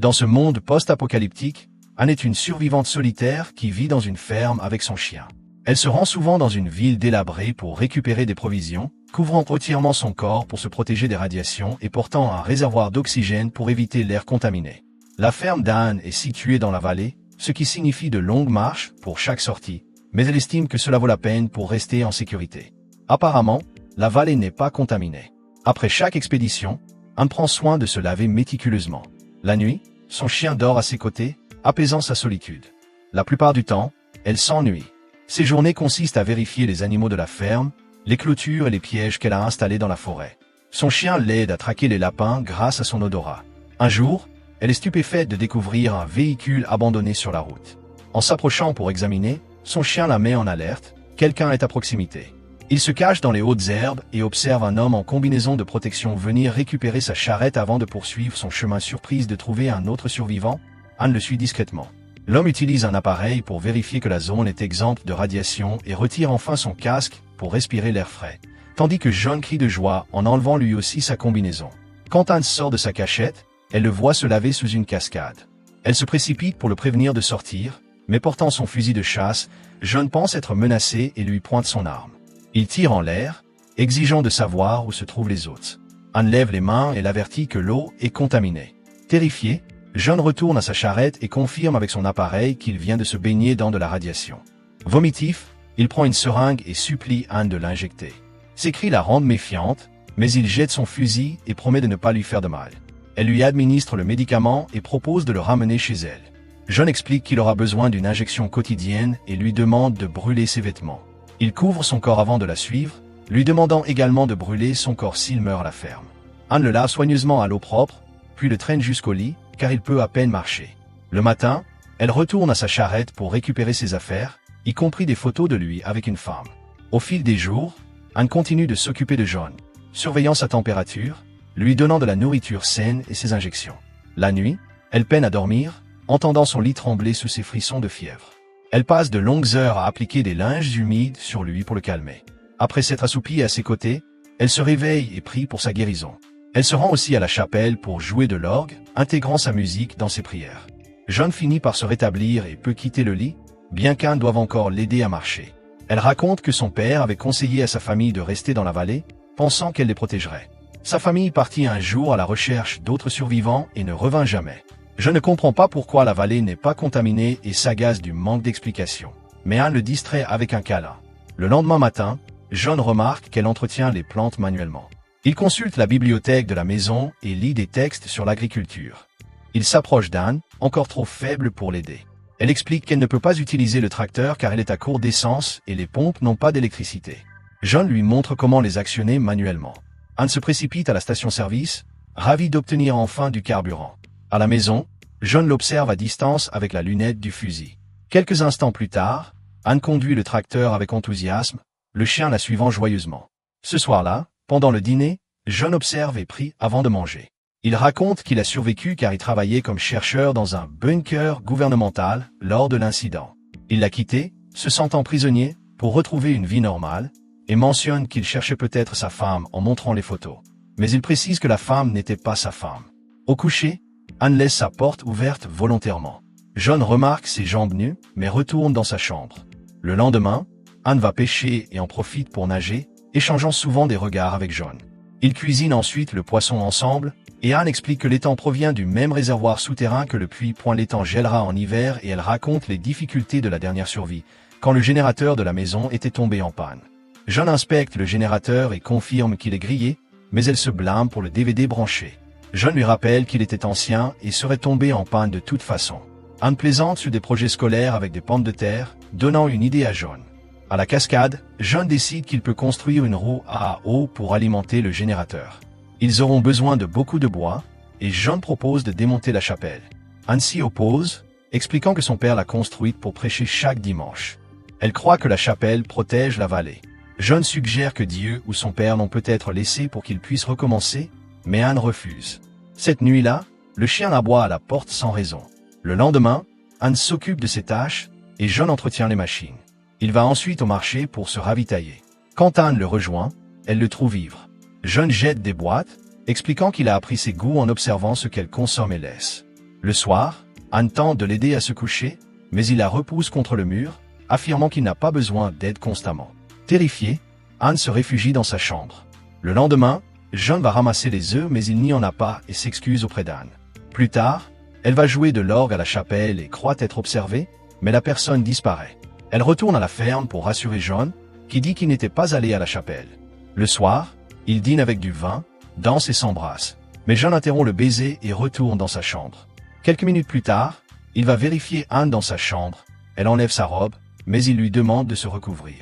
Dans ce monde post-apocalyptique, Anne est une survivante solitaire qui vit dans une ferme avec son chien. Elle se rend souvent dans une ville délabrée pour récupérer des provisions, couvrant entièrement son corps pour se protéger des radiations et portant un réservoir d'oxygène pour éviter l'air contaminé. La ferme d'Anne est située dans la vallée, ce qui signifie de longues marches pour chaque sortie, mais elle estime que cela vaut la peine pour rester en sécurité. Apparemment, la vallée n'est pas contaminée. Après chaque expédition, Anne prend soin de se laver méticuleusement. La nuit, son chien dort à ses côtés, apaisant sa solitude. La plupart du temps, elle s'ennuie. Ses journées consistent à vérifier les animaux de la ferme, les clôtures et les pièges qu'elle a installés dans la forêt. Son chien l'aide à traquer les lapins grâce à son odorat. Un jour, elle est stupéfaite de découvrir un véhicule abandonné sur la route. En s'approchant pour examiner, son chien la met en alerte, quelqu'un est à proximité. Il se cache dans les hautes herbes et observe un homme en combinaison de protection venir récupérer sa charrette avant de poursuivre son chemin surprise de trouver un autre survivant. Anne le suit discrètement. L'homme utilise un appareil pour vérifier que la zone est exempte de radiation et retire enfin son casque pour respirer l'air frais, tandis que John crie de joie en enlevant lui aussi sa combinaison. Quand Anne sort de sa cachette, elle le voit se laver sous une cascade. Elle se précipite pour le prévenir de sortir, mais portant son fusil de chasse, John pense être menacé et lui pointe son arme. Il tire en l'air, exigeant de savoir où se trouvent les autres. Anne lève les mains et l'avertit que l'eau est contaminée. Terrifié, John retourne à sa charrette et confirme avec son appareil qu'il vient de se baigner dans de la radiation. Vomitif, il prend une seringue et supplie Anne de l'injecter. Ses cris la rendent méfiante, mais il jette son fusil et promet de ne pas lui faire de mal. Elle lui administre le médicament et propose de le ramener chez elle. John explique qu'il aura besoin d'une injection quotidienne et lui demande de brûler ses vêtements. Il couvre son corps avant de la suivre, lui demandant également de brûler son corps s'il meurt à la ferme. Anne le lave soigneusement à l'eau propre, puis le traîne jusqu'au lit, car il peut à peine marcher. Le matin, elle retourne à sa charrette pour récupérer ses affaires, y compris des photos de lui avec une femme. Au fil des jours, Anne continue de s'occuper de John, surveillant sa température, lui donnant de la nourriture saine et ses injections. La nuit, elle peine à dormir, entendant son lit trembler sous ses frissons de fièvre. Elle passe de longues heures à appliquer des linges humides sur lui pour le calmer. Après s'être assoupie à ses côtés, elle se réveille et prie pour sa guérison. Elle se rend aussi à la chapelle pour jouer de l'orgue, intégrant sa musique dans ses prières. John finit par se rétablir et peut quitter le lit, bien qu'Anne doive encore l'aider à marcher. Elle raconte que son père avait conseillé à sa famille de rester dans la vallée, pensant qu'elle les protégerait. Sa famille partit un jour à la recherche d'autres survivants et ne revint jamais. Je ne comprends pas pourquoi la vallée n'est pas contaminée et s'agace du manque d'explications. Mais Anne le distrait avec un câlin. Le lendemain matin, John remarque qu'elle entretient les plantes manuellement. Il consulte la bibliothèque de la maison et lit des textes sur l'agriculture. Il s'approche d'Anne, encore trop faible pour l'aider. Elle explique qu'elle ne peut pas utiliser le tracteur car elle est à court d'essence et les pompes n'ont pas d'électricité. John lui montre comment les actionner manuellement. Anne se précipite à la station-service, ravie d'obtenir enfin du carburant. À la maison, John l'observe à distance avec la lunette du fusil. Quelques instants plus tard, Anne conduit le tracteur avec enthousiasme, le chien la suivant joyeusement. Ce soir-là, pendant le dîner, John observe et prie avant de manger. Il raconte qu'il a survécu car il travaillait comme chercheur dans un bunker gouvernemental lors de l'incident. Il l'a quitté, se sentant prisonnier, pour retrouver une vie normale, et mentionne qu'il cherchait peut-être sa femme en montrant les photos. Mais il précise que la femme n'était pas sa femme. Au coucher, Anne laisse sa porte ouverte volontairement. John remarque ses jambes nues, mais retourne dans sa chambre. Le lendemain, Anne va pêcher et en profite pour nager, échangeant souvent des regards avec John. Ils cuisinent ensuite le poisson ensemble, et Anne explique que l'étang provient du même réservoir souterrain que le puits. L'étang gèlera en hiver et elle raconte les difficultés de la dernière survie, quand le générateur de la maison était tombé en panne. John inspecte le générateur et confirme qu'il est grillé, mais elle se blâme pour le DVD branché. John lui rappelle qu'il était ancien et serait tombé en panne de toute façon. Anne plaisante sur des projets scolaires avec des pommes de terre, donnant une idée à John. À la cascade, John décide qu'il peut construire une roue à eau pour alimenter le générateur. Ils auront besoin de beaucoup de bois, et John propose de démonter la chapelle. Anne s'y oppose, expliquant que son père l'a construite pour prêcher chaque dimanche. Elle croit que la chapelle protège la vallée. John suggère que Dieu ou son père l'ont peut-être laissé pour qu'il puisse recommencer, mais Anne refuse. Cette nuit-là, le chien aboie à la porte sans raison. Le lendemain, Anne s'occupe de ses tâches, et John entretient les machines. Il va ensuite au marché pour se ravitailler. Quand Anne le rejoint, elle le trouve ivre. John jette des boîtes, expliquant qu'il a appris ses goûts en observant ce qu'elle consomme et laisse. Le soir, Anne tente de l'aider à se coucher, mais il la repousse contre le mur, affirmant qu'il n'a pas besoin d'aide constamment. Terrifiée, Anne se réfugie dans sa chambre. Le lendemain, John va ramasser les œufs mais il n'y en a pas et s'excuse auprès d'Anne. Plus tard, elle va jouer de l'orgue à la chapelle et croit être observée, mais la personne disparaît. Elle retourne à la ferme pour rassurer John, qui dit qu'il n'était pas allé à la chapelle. Le soir, ils dînent avec du vin, dansent et s'embrassent. Mais John interrompt le baiser et retourne dans sa chambre. Quelques minutes plus tard, il va vérifier Anne dans sa chambre. Elle enlève sa robe, mais il lui demande de se recouvrir.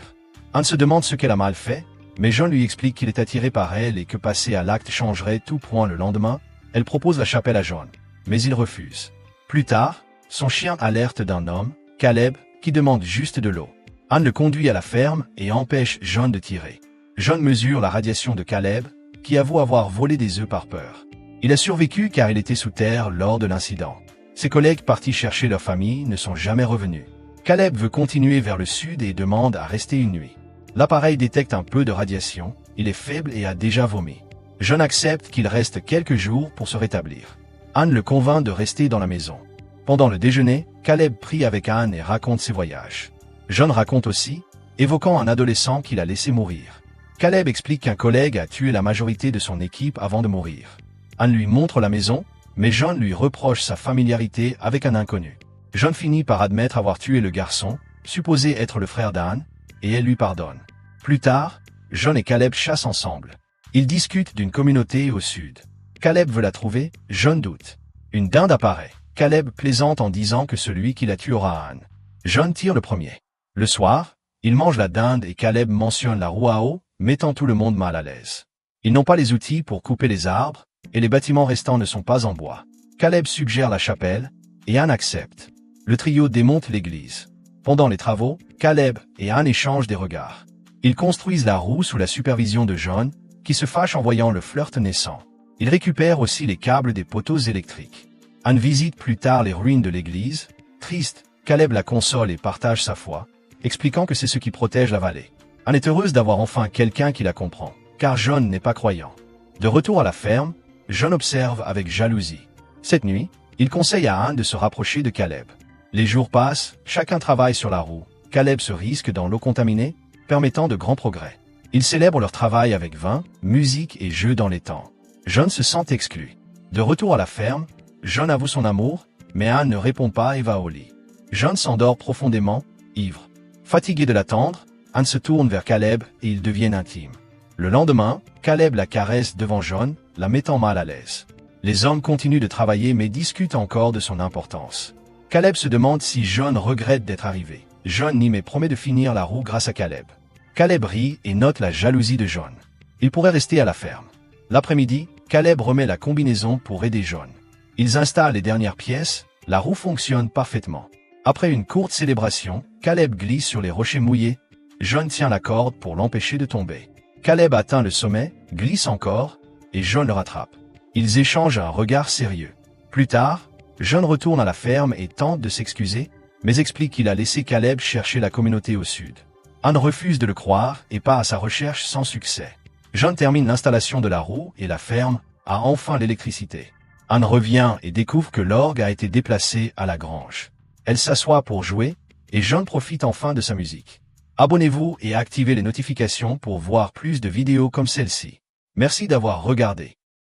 Anne se demande ce qu'elle a mal fait, mais John lui explique qu'il est attiré par elle et que passer à l'acte changerait tout point le lendemain. Elle propose la chapelle à John, mais il refuse. Plus tard, son chien alerte d'un homme, Caleb, qui demande juste de l'eau. Anne le conduit à la ferme et empêche John de tirer. John mesure la radiation de Caleb, qui avoue avoir volé des œufs par peur. Il a survécu car il était sous terre lors de l'incident. Ses collègues partis chercher leur famille ne sont jamais revenus. Caleb veut continuer vers le sud et demande à rester une nuit. L'appareil détecte un peu de radiation, il est faible et a déjà vomi. John accepte qu'il reste quelques jours pour se rétablir. Anne le convainc de rester dans la maison. Pendant le déjeuner, Caleb prie avec Anne et raconte ses voyages. John raconte aussi, évoquant un adolescent qu'il a laissé mourir. Caleb explique qu'un collègue a tué la majorité de son équipe avant de mourir. Anne lui montre la maison, mais John lui reproche sa familiarité avec un inconnu. John finit par admettre avoir tué le garçon, supposé être le frère d'Anne, et elle lui pardonne. Plus tard, John et Caleb chassent ensemble. Ils discutent d'une communauté au sud. Caleb veut la trouver, John doute. Une dinde apparaît. Caleb plaisante en disant que celui qui la tuera Anne. John tire le premier. Le soir, il mange la dinde et Caleb mentionne la roue à eau, mettant tout le monde mal à l'aise. Ils n'ont pas les outils pour couper les arbres, et les bâtiments restants ne sont pas en bois. Caleb suggère la chapelle, et Anne accepte. Le trio démonte l'église. Pendant les travaux, Caleb et Anne échangent des regards. Ils construisent la roue sous la supervision de John, qui se fâche en voyant le flirt naissant. Ils récupèrent aussi les câbles des poteaux électriques. Anne visite plus tard les ruines de l'église. Triste, Caleb la console et partage sa foi, expliquant que c'est ce qui protège la vallée. Anne est heureuse d'avoir enfin quelqu'un qui la comprend, car John n'est pas croyant. De retour à la ferme, John observe avec jalousie. Cette nuit, il conseille à Anne de se rapprocher de Caleb. Les jours passent, chacun travaille sur la roue. Caleb se risque dans l'eau contaminée, permettant de grands progrès. Ils célèbrent leur travail avec vin, musique et jeux dans les temps. John se sent exclu. De retour à la ferme, John avoue son amour, mais Anne ne répond pas et va au lit. John s'endort profondément, ivre. Fatigué de l'attendre, Anne se tourne vers Caleb et ils deviennent intimes. Le lendemain, Caleb la caresse devant John, la mettant mal à l'aise. Les hommes continuent de travailler mais discutent encore de son importance. Caleb se demande si John regrette d'être arrivé. John nie mais promet de finir la roue grâce à Caleb. Caleb rit et note la jalousie de John. Il pourrait rester à la ferme. L'après-midi, Caleb remet la combinaison pour aider John. Ils installent les dernières pièces, la roue fonctionne parfaitement. Après une courte célébration, Caleb glisse sur les rochers mouillés. John tient la corde pour l'empêcher de tomber. Caleb atteint le sommet, glisse encore, et John le rattrape. Ils échangent un regard sérieux. Plus tard, John retourne à la ferme et tente de s'excuser, mais explique qu'il a laissé Caleb chercher la communauté au sud. Anne refuse de le croire et part à sa recherche sans succès. John termine l'installation de la roue et la ferme a enfin l'électricité. Anne revient et découvre que l'orgue a été déplacé à la grange. Elle s'assoit pour jouer et John profite enfin de sa musique. Abonnez-vous et activez les notifications pour voir plus de vidéos comme celle-ci. Merci d'avoir regardé.